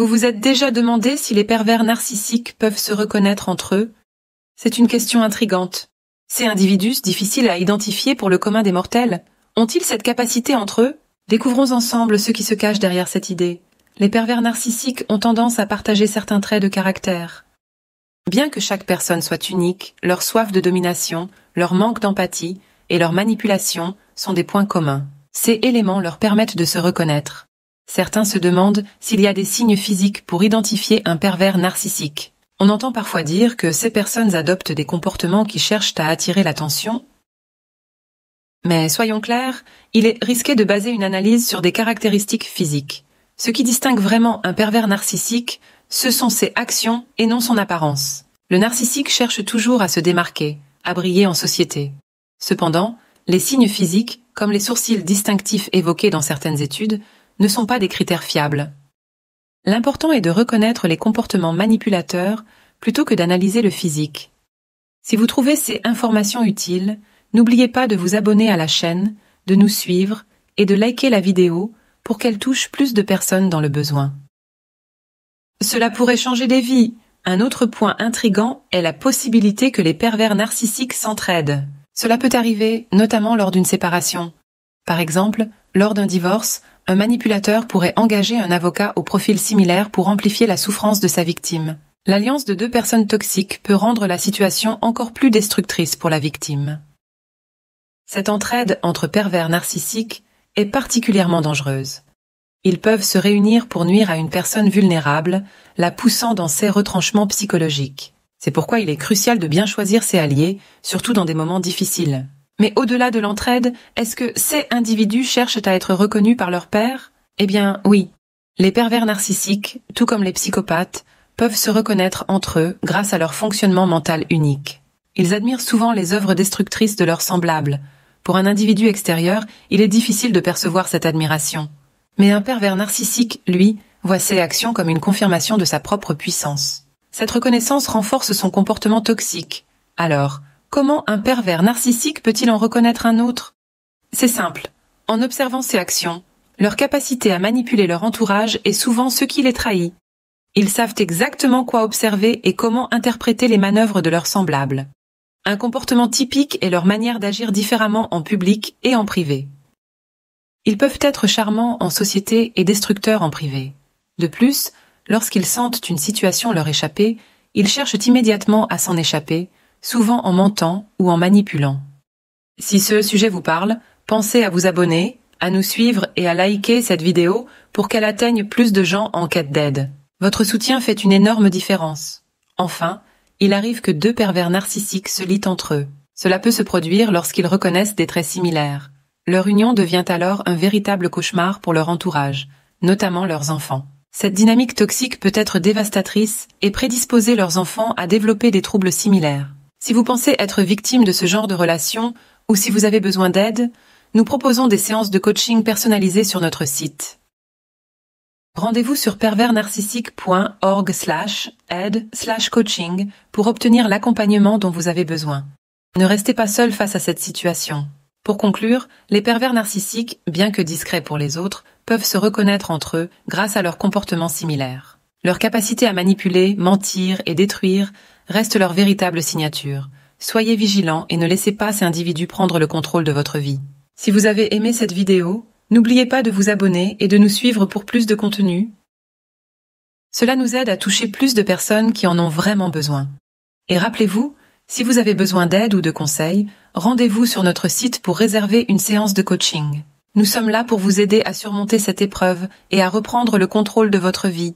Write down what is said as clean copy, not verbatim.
Vous vous êtes déjà demandé si les pervers narcissiques peuvent se reconnaître entre eux? C'est une question intrigante. Ces individus, difficiles à identifier pour le commun des mortels, ont-ils cette capacité entre eux? Découvrons ensemble ce qui se cache derrière cette idée. Les pervers narcissiques ont tendance à partager certains traits de caractère. Bien que chaque personne soit unique, leur soif de domination, leur manque d'empathie et leur manipulation sont des points communs. Ces éléments leur permettent de se reconnaître. Certains se demandent s'il y a des signes physiques pour identifier un pervers narcissique. On entend parfois dire que ces personnes adoptent des comportements qui cherchent à attirer l'attention. Mais soyons clairs, il est risqué de baser une analyse sur des caractéristiques physiques. Ce qui distingue vraiment un pervers narcissique, ce sont ses actions et non son apparence. Le narcissique cherche toujours à se démarquer, à briller en société. Cependant, les signes physiques, comme les sourcils distinctifs évoqués dans certaines études, ne sont pas des critères fiables. L'important est de reconnaître les comportements manipulateurs plutôt que d'analyser le physique. Si vous trouvez ces informations utiles, n'oubliez pas de vous abonner à la chaîne, de nous suivre et de liker la vidéo pour qu'elle touche plus de personnes dans le besoin. Cela pourrait changer des vies. Un autre point intrigant est la possibilité que les pervers narcissiques s'entraident. Cela peut arriver, notamment lors d'une séparation. Par exemple, lors d'un divorce, un manipulateur pourrait engager un avocat au profil similaire pour amplifier la souffrance de sa victime. L'alliance de deux personnes toxiques peut rendre la situation encore plus destructrice pour la victime. Cette entraide entre pervers narcissiques est particulièrement dangereuse. Ils peuvent se réunir pour nuire à une personne vulnérable, la poussant dans ses retranchements psychologiques. C'est pourquoi il est crucial de bien choisir ses alliés, surtout dans des moments difficiles. Mais au-delà de l'entraide, est-ce que ces individus cherchent à être reconnus par leur père? Eh bien, oui. Les pervers narcissiques, tout comme les psychopathes, peuvent se reconnaître entre eux grâce à leur fonctionnement mental unique. Ils admirent souvent les œuvres destructrices de leurs semblables. Pour un individu extérieur, il est difficile de percevoir cette admiration. Mais un pervers narcissique, lui, voit ses actions comme une confirmation de sa propre puissance. Cette reconnaissance renforce son comportement toxique. Alors, comment un pervers narcissique peut-il en reconnaître un autre? C'est simple. En observant ses actions, leur capacité à manipuler leur entourage est souvent ce qui les trahit. Ils savent exactement quoi observer et comment interpréter les manœuvres de leurs semblables. Un comportement typique est leur manière d'agir différemment en public et en privé. Ils peuvent être charmants en société et destructeurs en privé. De plus, lorsqu'ils sentent une situation leur échapper, ils cherchent immédiatement à s'en échapper, souvent en mentant ou en manipulant. Si ce sujet vous parle, pensez à vous abonner, à nous suivre et à liker cette vidéo pour qu'elle atteigne plus de gens en quête d'aide. Votre soutien fait une énorme différence. Enfin, il arrive que deux pervers narcissiques se lient entre eux. Cela peut se produire lorsqu'ils reconnaissent des traits similaires. Leur union devient alors un véritable cauchemar pour leur entourage, notamment leurs enfants. Cette dynamique toxique peut être dévastatrice et prédisposer leurs enfants à développer des troubles similaires. Si vous pensez être victime de ce genre de relation ou si vous avez besoin d'aide, nous proposons des séances de coaching personnalisées sur notre site. Rendez-vous sur perversnarcissique.org/aide/coaching pour obtenir l'accompagnement dont vous avez besoin. Ne restez pas seul face à cette situation. Pour conclure, les pervers narcissiques, bien que discrets pour les autres, peuvent se reconnaître entre eux grâce à leurs comportements similaires. Leur capacité à manipuler, mentir et détruire reste leur véritable signature. Soyez vigilants et ne laissez pas ces individus prendre le contrôle de votre vie. Si vous avez aimé cette vidéo, n'oubliez pas de vous abonner et de nous suivre pour plus de contenu. Cela nous aide à toucher plus de personnes qui en ont vraiment besoin. Et rappelez-vous, si vous avez besoin d'aide ou de conseils, rendez-vous sur notre site pour réserver une séance de coaching. Nous sommes là pour vous aider à surmonter cette épreuve et à reprendre le contrôle de votre vie.